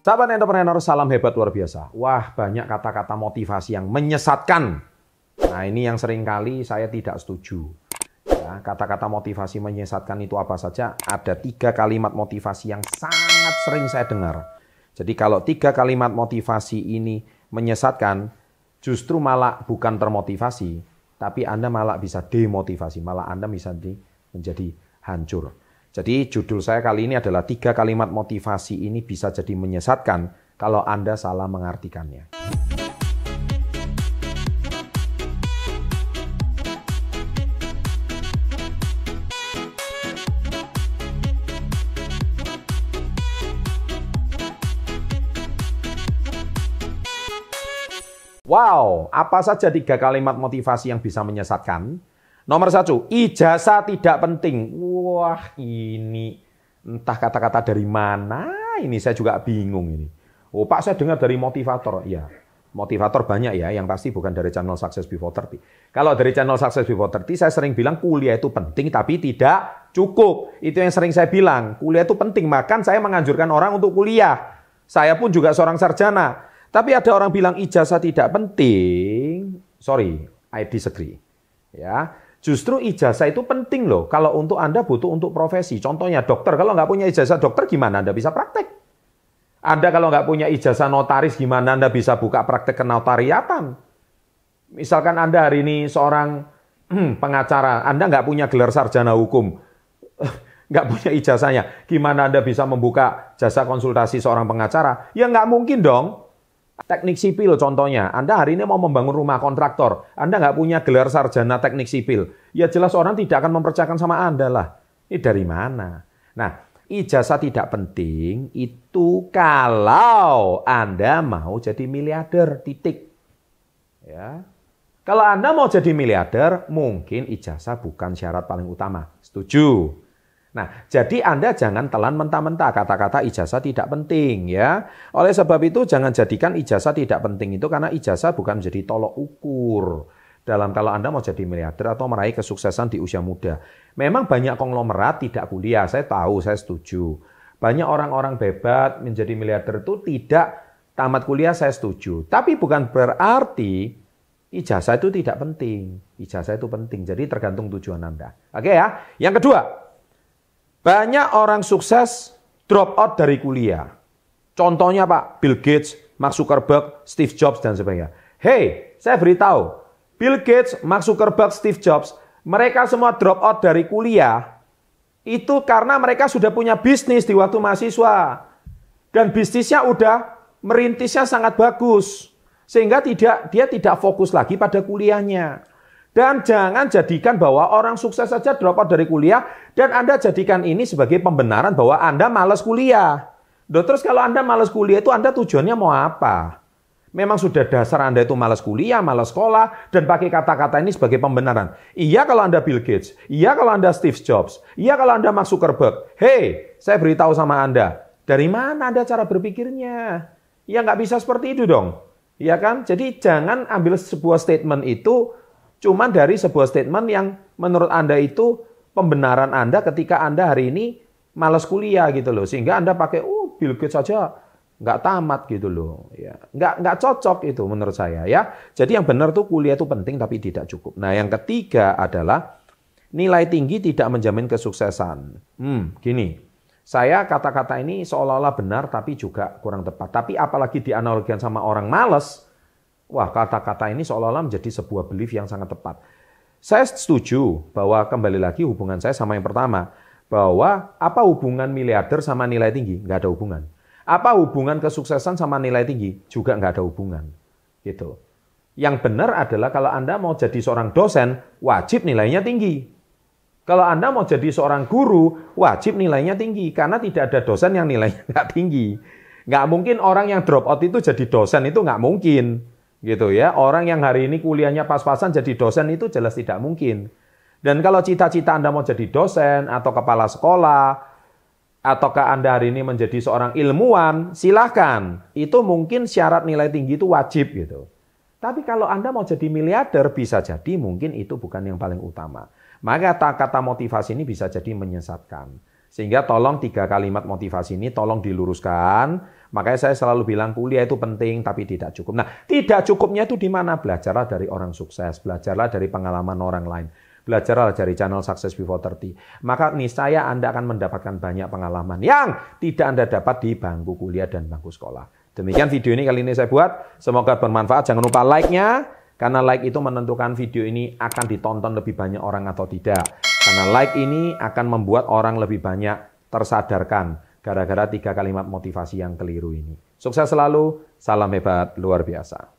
Sahabat entrepreneur, salam hebat luar biasa. Wah, banyak kata-kata motivasi yang menyesatkan. Nah, ini yang seringkali saya tidak setuju. Ya, kata-kata motivasi menyesatkan itu apa saja? Ada 3 kalimat motivasi yang sangat sering saya dengar. Jadi kalau 3 kalimat motivasi ini menyesatkan, justru malah bukan termotivasi, tapi Anda malah bisa demotivasi, malah Anda bisa menjadi hancur. Jadi judul saya kali ini adalah 3 kalimat motivasi ini bisa jadi menyesatkan kalau Anda salah mengartikannya. Wow, apa saja 3 kalimat motivasi yang bisa menyesatkan? Nomor 1, ijazah tidak penting. Wah, ini entah kata-kata dari mana, ini saya juga bingung ini. Oh Pak, saya dengar dari motivator. Ya, motivator banyak ya, yang pasti bukan dari channel Success Before 30. Kalau dari channel Success Before 30, saya sering bilang kuliah itu penting, tapi tidak cukup. Itu yang sering saya bilang, kuliah itu penting, bahkan saya menganjurkan orang untuk kuliah. Saya pun juga seorang sarjana. Tapi ada orang bilang ijazah tidak penting. Sorry, I disagree. Ya. Justru ijazah itu penting loh. Kalau untuk Anda butuh untuk profesi. Contohnya dokter. Kalau nggak punya ijazah dokter gimana Anda bisa praktek? Anda kalau nggak punya ijazah notaris gimana Anda bisa buka praktek kenotariatan? Misalkan Anda hari ini seorang pengacara. Anda nggak punya gelar sarjana hukum. Nggak punya ijazahnya. Gimana Anda bisa membuka jasa konsultasi seorang pengacara? Ya nggak mungkin dong. Teknik sipil contohnya, Anda hari ini mau membangun rumah kontraktor, Anda nggak punya gelar sarjana teknik sipil, ya jelas orang tidak akan mempercayakan sama Anda lah. Ini dari mana? Nah, ijazah tidak penting itu kalau Anda mau jadi miliarder, titik. Ya. Kalau Anda mau jadi miliarder, mungkin ijazah bukan syarat paling utama. Setuju? Nah, jadi Anda jangan telan mentah-mentah kata-kata ijazah tidak penting ya. Oleh sebab itu jangan jadikan ijazah tidak penting itu karena ijazah bukan menjadi tolok ukur dalam kalau Anda mau jadi miliarder atau meraih kesuksesan di usia muda. Memang banyak konglomerat tidak kuliah, saya tahu, saya setuju. Banyak orang-orang hebat menjadi miliarder itu tidak tamat kuliah, saya setuju. Tapi bukan berarti ijazah itu tidak penting. Ijazah itu penting, jadi tergantung tujuan Anda. Oke ya. Yang kedua, banyak orang sukses drop out dari kuliah. Contohnya Pak, Bill Gates, Mark Zuckerberg, Steve Jobs, dan sebagainya. Hey, saya beritahu, Bill Gates, Mark Zuckerberg, Steve Jobs, mereka semua drop out dari kuliah, itu karena mereka sudah punya bisnis di waktu mahasiswa. Dan bisnisnya udah merintisnya sangat bagus. Sehingga dia tidak fokus lagi pada kuliahnya. Dan jangan jadikan bahwa orang sukses saja drop out dari kuliah dan Anda jadikan ini sebagai pembenaran bahwa Anda malas kuliah. Terus kalau Anda malas kuliah itu Anda tujuannya mau apa? Memang sudah dasar Anda itu malas kuliah, malas sekolah dan pakai kata-kata ini sebagai pembenaran. Iya kalau Anda Bill Gates, iya kalau Anda Steve Jobs, iya kalau Anda Mark Zuckerberg. Hey, saya beritahu sama Anda, dari mana Anda cara berpikirnya? Ya nggak bisa seperti itu dong. Iya kan? Jadi jangan ambil sebuah statement itu cuman dari sebuah statement yang menurut Anda itu pembenaran Anda ketika Anda hari ini malas kuliah gitu loh. Sehingga Anda pakai, Bill Gates saja nggak tamat gitu loh. Ya, nggak cocok itu menurut saya ya. Jadi yang benar tuh kuliah itu penting tapi tidak cukup. Nah yang ketiga adalah nilai tinggi tidak menjamin kesuksesan. Gini, saya kata-kata ini seolah-olah benar tapi juga kurang tepat. Tapi apalagi dianalogikan sama orang malas, wah, kata-kata ini seolah-olah menjadi sebuah belief yang sangat tepat. Saya setuju bahwa kembali lagi hubungan saya sama yang pertama. Bahwa apa hubungan miliarder sama nilai tinggi? Nggak ada hubungan. Apa hubungan kesuksesan sama nilai tinggi? Juga nggak ada hubungan. Gitu. Yang benar adalah kalau Anda mau jadi seorang dosen, wajib nilainya tinggi. Kalau Anda mau jadi seorang guru, wajib nilainya tinggi. Karena tidak ada dosen yang nilainya nggak tinggi. Nggak mungkin orang yang drop out itu jadi dosen, itu nggak mungkin. Gitu ya, orang yang hari ini kuliahnya pas-pasan jadi dosen itu jelas tidak mungkin. Dan kalau cita-cita Anda mau jadi dosen atau kepala sekolah, ataukah Anda hari ini menjadi seorang ilmuwan, silahkan. Itu mungkin syarat nilai tinggi itu wajib gitu. Tapi kalau Anda mau jadi miliarder, bisa jadi mungkin itu bukan yang paling utama. Maka kata motivasi ini bisa jadi menyesatkan. Sehingga tolong 3 kalimat motivasi ini tolong diluruskan. Makanya saya selalu bilang kuliah itu penting tapi tidak cukup. Nah, tidak cukupnya itu di mana? Belajarlah dari orang sukses, belajarlah dari pengalaman orang lain. Belajarlah dari channel Success Before 30. Maka niscaya Anda akan mendapatkan banyak pengalaman yang tidak Anda dapat di bangku kuliah dan bangku sekolah. Demikian video ini kali ini saya buat. Semoga bermanfaat. Jangan lupa like-nya. Karena like itu menentukan video ini akan ditonton lebih banyak orang atau tidak. Karena like ini akan membuat orang lebih banyak tersadarkan. Gara-gara 3 kalimat motivasi yang keliru ini. Sukses selalu, salam hebat, luar biasa.